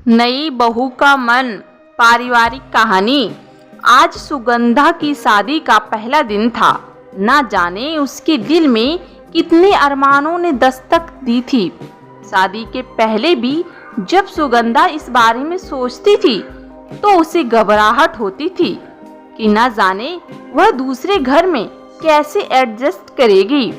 नई बहू का मन पारिवारिक कहानी। आज सुगंधा की शादी का पहला दिन था। ना जाने उसके दिल में कितने अरमानों ने दस्तक दी थी। शादी के पहले भी जब सुगंधा इस बारे में सोचती थी तो उसे घबराहट होती थी कि ना जाने वह दूसरे घर में कैसे एडजस्ट करेगी।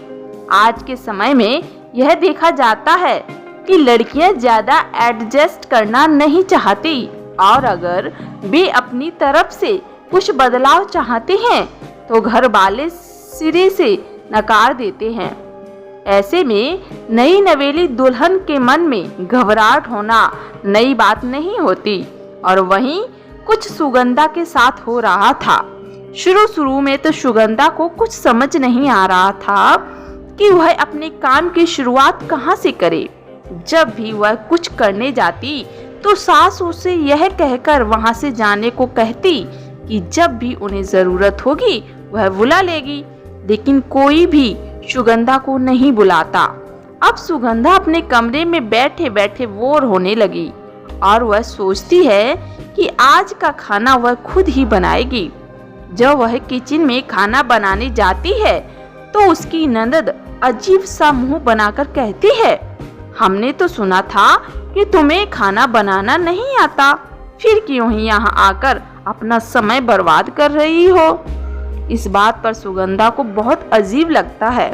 आज के समय में यह देखा जाता है कि लड़कियां ज्यादा एडजस्ट करना नहीं चाहती और अगर वे अपनी तरफ से कुछ बदलाव चाहते हैं तो घर वाले सिरे से नकार देते हैं। ऐसे में नई नवेली दुल्हन के मन में घबराहट होना नई बात नहीं होती और वहीं कुछ सुगंधा के साथ हो रहा था। शुरू में तो सुगंधा को कुछ समझ नहीं आ रहा था कि वह अपने काम की शुरुआत कहाँ से करे। जब भी वह कुछ करने जाती तो सास उसे यह कहकर वहां से जाने को कहती कि जब भी उन्हें जरूरत होगी वह बुला लेगी, लेकिन कोई भी सुगंधा को नहीं बुलाता। अब सुगंधा अपने कमरे में बैठे बैठे बोर होने लगी और वह सोचती है कि आज का खाना वह खुद ही बनाएगी। जब वह किचन में खाना बनाने जाती है तो उसकी ननद अजीब सा मुंह बनाकर कहती है, हमने तो सुना था कि तुम्हें खाना बनाना नहीं आता, फिर क्यों ही यहाँ आकर अपना समय बर्बाद कर रही हो। इस बात पर सुगंधा को बहुत अजीब लगता है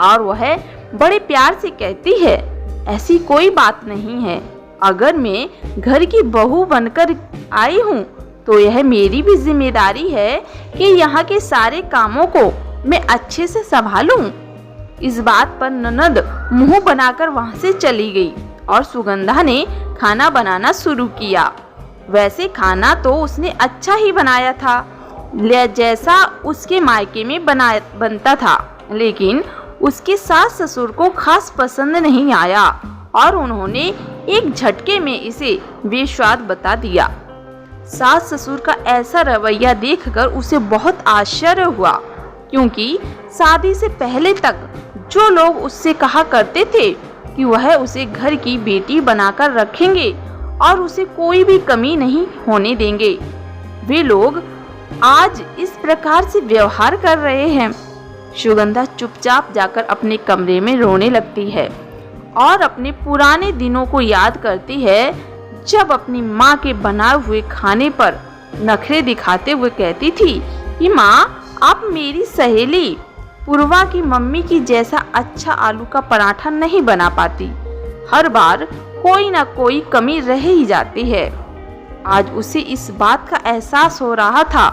और वह बड़े प्यार से कहती है, ऐसी कोई बात नहीं है। अगर मैं घर की बहू बनकर आई हूँ तो यह मेरी भी जिम्मेदारी है कि यहाँ के सारे कामों को मैं अच्छे से संभालूं। इस बात पर ननद मुंह बनाकर वहां से चली गई और सुगंधा ने खाना बनाना शुरू किया। वैसे खाना तो उसने अच्छा ही बनाया था जैसा उसके मायके में बनता था, लेकिन उसके सास ससुर को खास पसंद नहीं आया और उन्होंने एक झटके में इसे बेस्वाद बता दिया। सास ससुर का ऐसा रवैया देखकर उसे बहुत आश्चर्य हुआ, क्योंकि शादी से पहले तक जो लोग उससे कहा करते थे कि वह उसे घर की बेटी बनाकर रखेंगे और उसे कोई भी कमी नहीं होने देंगे, वे लोग आज इस प्रकार से व्यवहार कर रहे हैं। सुगंधा चुपचाप जाकर अपने कमरे में रोने लगती है और अपने पुराने दिनों को याद करती है, जब अपनी माँ के बनाए हुए खाने पर नखरे दिखाते हुए कहती थी कि माँ, आप मेरी सहेली पूर्वा की मम्मी की जैसा अच्छा आलू का पराठा नहीं बना पाती, हर बार कोई ना कोई कमी रह ही जाती है। आज उसे इस बात का एहसास हो रहा था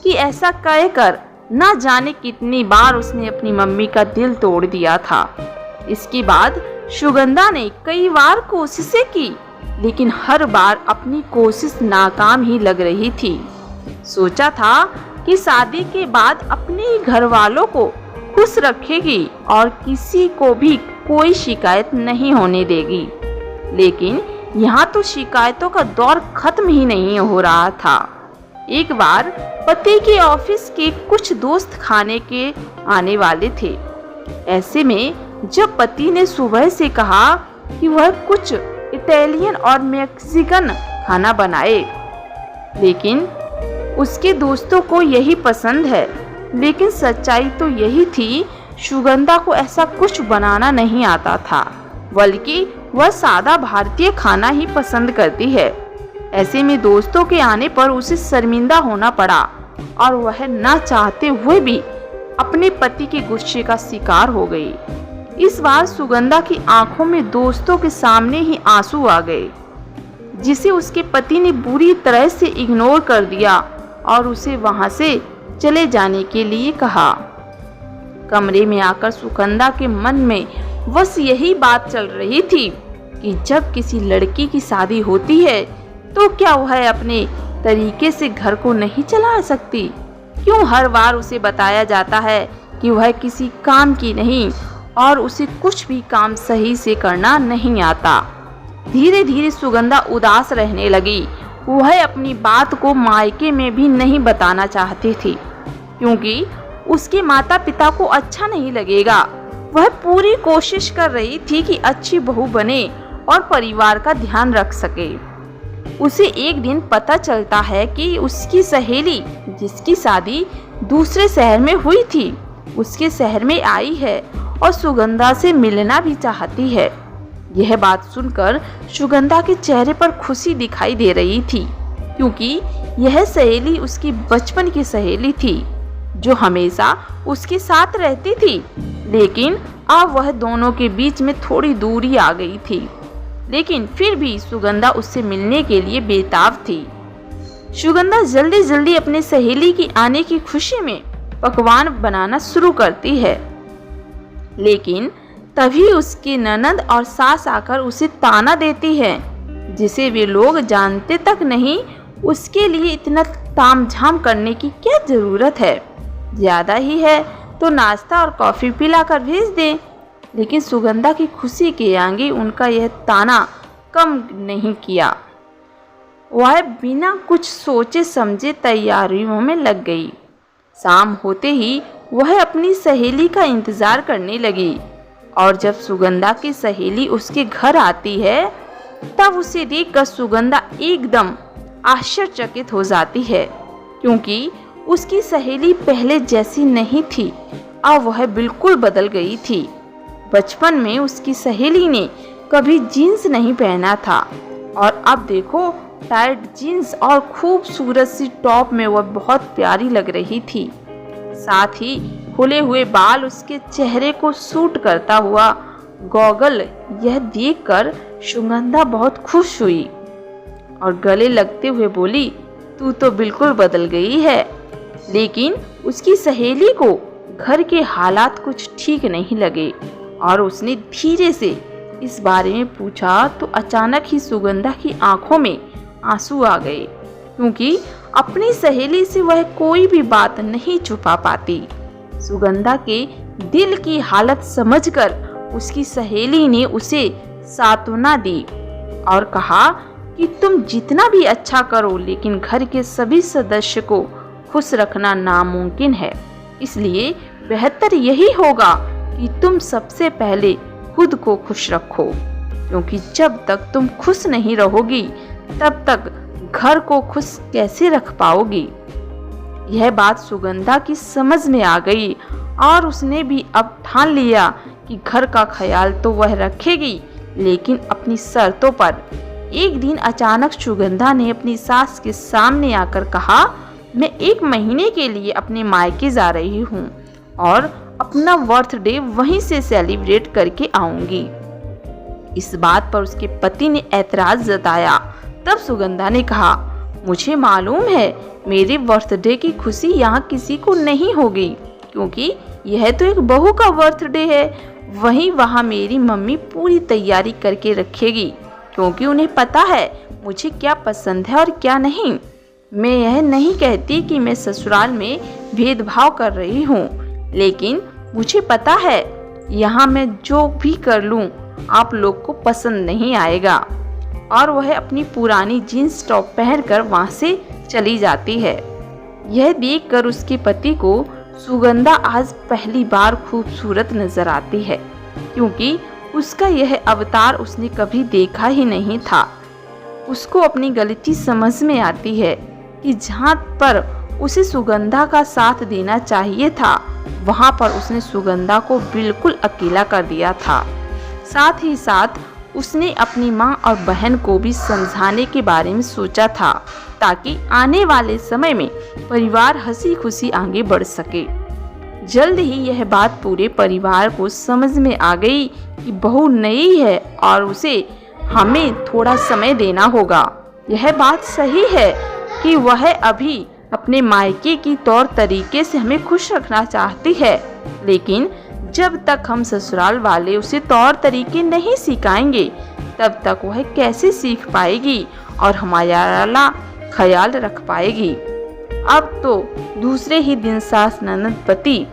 कि ऐसा कहकर ना जाने कितनी बार उसने अपनी मम्मी का दिल तोड़ दिया था। इसके बाद सुगंधा ने कई बार कोशिशें की, लेकिन हर बार अपनी कोशिश नाकाम ही लग रही थी। सोचा था कि शादी के बाद अपने घर वालों को खुश रखेगी और किसी को भी कोई शिकायत नहीं होने देगी, लेकिन यहाँ तो शिकायतों का दौर खत्म ही नहीं हो रहा था। एक बार पति के ऑफिस के कुछ दोस्त खाने के आने वाले थे। ऐसे में जब पति ने सुबह से कहा कि वह कुछ इटालियन और मैक्सिकन खाना बनाए, लेकिन उसके दोस्तों को यही पसंद है, लेकिन सच्चाई तो यही थी, सुगंधा को ऐसा कुछ बनाना नहीं आता था, बल्कि वह सादा भारतीय खाना ही पसंद करती है। ऐसे में दोस्तों के आने पर उसे शर्मिंदा होना पड़ा और वह ना चाहते हुए भी अपने पति के गुस्से का शिकार हो गई। इस बार सुगंधा की आंखों में दोस्तों के सामने ही आंसू आ गए, जिसे उसके पति ने बुरी तरह से इग्नोर कर दिया और उसे वहां से चले जाने के लिए कहा। कमरे में आकर सुगंधा के मन में बस यही बात चल रही थी कि जब किसी लड़की की शादी होती है तो क्या वह अपने तरीके से घर को नहीं चला सकती? क्यों हर बार उसे बताया जाता है कि वह किसी काम की नहीं और उसे कुछ भी काम सही से करना नहीं आता? धीरे धीरे सुगंधा उदास रहने लगी। वह अपनी बात को मायके में भी नहीं बताना चाहती थी, क्योंकि उसके माता पिता को अच्छा नहीं लगेगा। वह पूरी कोशिश कर रही थी कि अच्छी बहू बने और परिवार का ध्यान रख सके। उसे एक दिन पता चलता है कि उसकी सहेली, जिसकी शादी दूसरे शहर में हुई थी, उसके शहर में आई है और सुगंधा से मिलना भी चाहती है। यह बात सुनकर सुगंधा के चेहरे पर खुशी दिखाई दे रही थी, क्योंकि यह सहेली उसकी बचपन की सहेली थी जो हमेशा उसके साथ रहती थी। लेकिन अब वह दोनों के बीच में थोड़ी दूरी आ गई थी, लेकिन फिर भी सुगंधा उससे मिलने के लिए बेताब थी। सुगंधा जल्दी जल्दी अपने सहेली की आने की खुशी में पकवान बनाना शुरू करती है, लेकिन तभी उसकी ननद और सास आकर उसे ताना देती है, जिसे वे लोग जानते तक नहीं। उसके लिए इतना तामझाम करने की क्या जरूरत है, ज्यादा ही है तो नाश्ता और कॉफी पिलाकर भेज दें। लेकिन सुगंधा की खुशी के आगे उनका यह ताना कम नहीं किया। वह बिना कुछ सोचे समझे तैयारियों में लग गई। शाम होते ही वह अपनी सहेली का इंतजार करने लगी, और जब सुगंधा की सहेली उसके घर आती है तब उसे देखकर सुगंधा एकदम आश्चर्यचकित हो जाती है, क्योंकि उसकी सहेली पहले जैसी नहीं थी। अब वह बिल्कुल बदल गई थी। बचपन में उसकी सहेली ने कभी जीन्स नहीं पहना था, और अब देखो टाइट जीन्स और खूबसूरत सी टॉप में वह बहुत प्यारी लग रही थी। साथ ही खुले हुए बाल उसके चेहरे को सूट करता हुआ गॉगल, यह देखकर सुगंधा बहुत खुश हुई और गले लगते हुए बोली, तू तो बिल्कुल बदल गई है। लेकिन उसकी सहेली को घर के हालात कुछ ठीक नहीं लगे और उसने धीरे से इस बारे में पूछा तो अचानक ही सुगंधा की आंखों में आंसू आ गए, क्योंकि अपनी सहेली से वह कोई भी बात नहीं छुपा पाती। सुगंधा के दिल की हालत समझकर उसकी सहेली ने उसे सांत्वना दी और कहा कि तुम जितना भी अच्छा करो, लेकिन घर के सभी सदस्य को खुश रखना नामुमकिन है। इसलिए बेहतर यही होगा कि तुम सबसे पहले खुद को खुश रखो, क्योंकि जब तक तुम खुश नहीं रहोगी तब तक घर को खुश कैसे रख पाओगी। यह बात सुगंधा की समझ में आ गई और उसने भी अब ठान लिया कि घर का ख्याल तो वह रखेगी, लेकिन अपनी शर्तों पर। एक दिन अचानक सुगंधा ने अपनी सास के सामने आकर कहा, मैं 1 महीने के लिए अपने मायके जा रही हूँ और अपना बर्थडे वहीं से सेलिब्रेट करके आऊंगी। इस बात पर उसके पति ने ऐतराज जताया। तब सुगंधा ने कहा, मुझे मालूम है मेरे बर्थडे की खुशी यहाँ किसी को नहीं होगी, क्योंकि यह तो एक बहू का बर्थडे है। वहीं वहाँ मेरी मम्मी पूरी तैयारी करके रखेगी, क्योंकि उन्हें पता है मुझे क्या पसंद है और क्या नहीं। मैं यह नहीं कहती कि मैं ससुराल में भेदभाव कर रही हूँ, लेकिन मुझे पता है यहाँ मैं जो भी कर लूँ आप लोग को पसंद नहीं आएगा। और वह अपनी पुरानी जीन्स टॉप पहनकर वहाँ से चली जाती है। यह देखकर उसके पति को सुगंधा आज पहली बार खूबसूरत नजर आती है, क्योंकि उसका यह अवतार उसने कभी देखा ही नहीं था। उसको अपनी गलती समझ में आती है कि जहाँ पर उसे सुगंधा का साथ देना चाहिए था, वहाँ पर उसने सुगंधा को बिल्कुल अकेला कर दिया था। साथ ही साथ उसने अपनी माँ और बहन को भी समझाने के बारे में सोचा था, ताकि आने वाले समय में परिवार हंसी खुशी आगे बढ़ सके। जल्द ही यह बात पूरे परिवार को समझ में आ गई कि बहू नई है और उसे हमें थोड़ा समय देना होगा। यह बात सही है कि वह अभी अपने मायके की तौर तरीके से हमें खुश रखना चाहती है, लेकिन जब तक हम ससुराल वाले उसे तौर तरीके नहीं सिखाएंगे तब तक वह कैसे सीख पाएगी और हमारा ख्याल रख पाएगी। अब तो दूसरे ही दिन सास ननद पति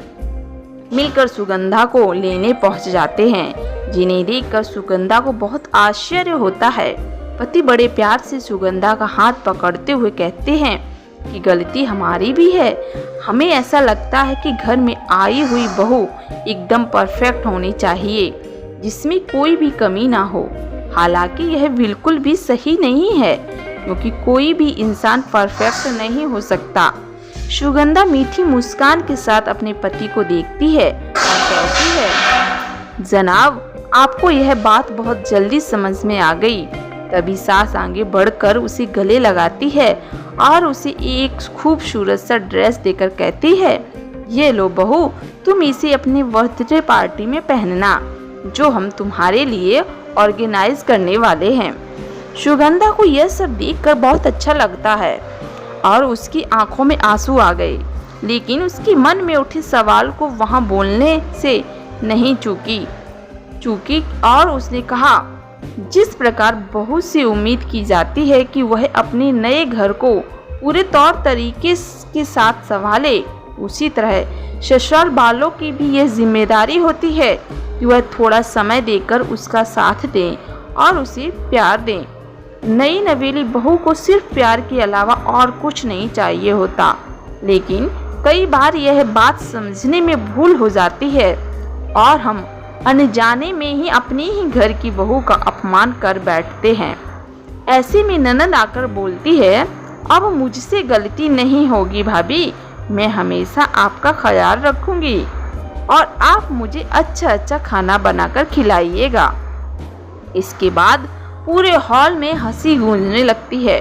मिलकर सुगंधा को लेने पहुंच जाते हैं, जिन्हें देखकर सुगंधा को बहुत आश्चर्य होता है। पति बड़े प्यार से सुगंधा का हाथ पकड़ते हुए कहते हैं कि गलती हमारी भी है। हमें ऐसा लगता है कि घर में आई हुई बहू एकदम परफेक्ट होनी चाहिए, जिसमें कोई भी कमी ना हो। हालांकि यह बिल्कुल भी सही नहीं है, क्योंकि कोई भी इंसान परफेक्ट नहीं हो सकता। सुगंधा मीठी मुस्कान के साथ अपने पति को देखती है और कहती है, जनाब, आपको यह बात बहुत जल्दी समझ में आ गई। तभी सास आगे बढ़कर उसे गले लगाती है और उसे एक खूबसूरत सा ड्रेस देकर कहती है, ये लो बहू, तुम इसे अपनी बर्थडे पार्टी में पहनना, जो हम तुम्हारे लिए ऑर्गेनाइज करने वाले हैं। सुगंधा को यह सब देखकर बहुत अच्छा लगता है और उसकी आंखों में आंसू आ गए, लेकिन उसके मन में उठे सवाल को वहां बोलने से नहीं चूकी और उसने कहा, जिस प्रकार बहू से उम्मीद की जाती है कि वह अपने नए घर को पूरे तौर तरीके के साथ संभाले, उसी तरह ससुराल वालों की भी यह जिम्मेदारी होती है कि वह थोड़ा समय देकर उसका साथ दें और उसे प्यार दें। नई नवेली बहू को सिर्फ प्यार के अलावा और कुछ नहीं चाहिए होता, लेकिन कई बार यह बात समझने में भूल हो जाती है और हम अनजाने में ही अपने ही घर की बहू का अपमान कर बैठते हैं। ऐसे में ननद आकर बोलती है, अब मुझसे गलती नहीं होगी भाभी, मैं हमेशा आपका ख्याल रखूंगी और आप मुझे अच्छा खाना बनाकर खिलाइएगा। इसके बाद पूरे हॉल में हंसी गूंजने लगती है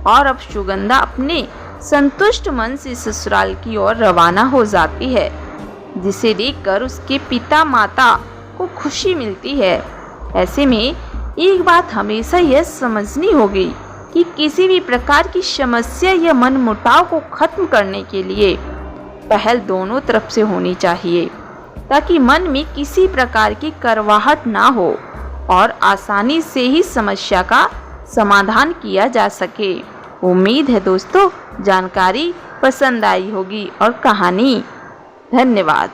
और अब सुगंधा अपने संतुष्ट मन से ससुराल की ओर रवाना हो जाती है, जिसे देखकर उसके पिता माता को खुशी मिलती है। ऐसे में एक बात हमेशा यह समझनी होगी कि किसी भी प्रकार की समस्या या मनमुटाव को खत्म करने के लिए पहल दोनों तरफ से होनी चाहिए, ताकि मन में किसी प्रकार की करवाहट ना हो और आसानी से ही समस्या का समाधान किया जा सके। उम्मीद है दोस्तों जानकारी पसंद आई होगी और कहानी। धन्यवाद।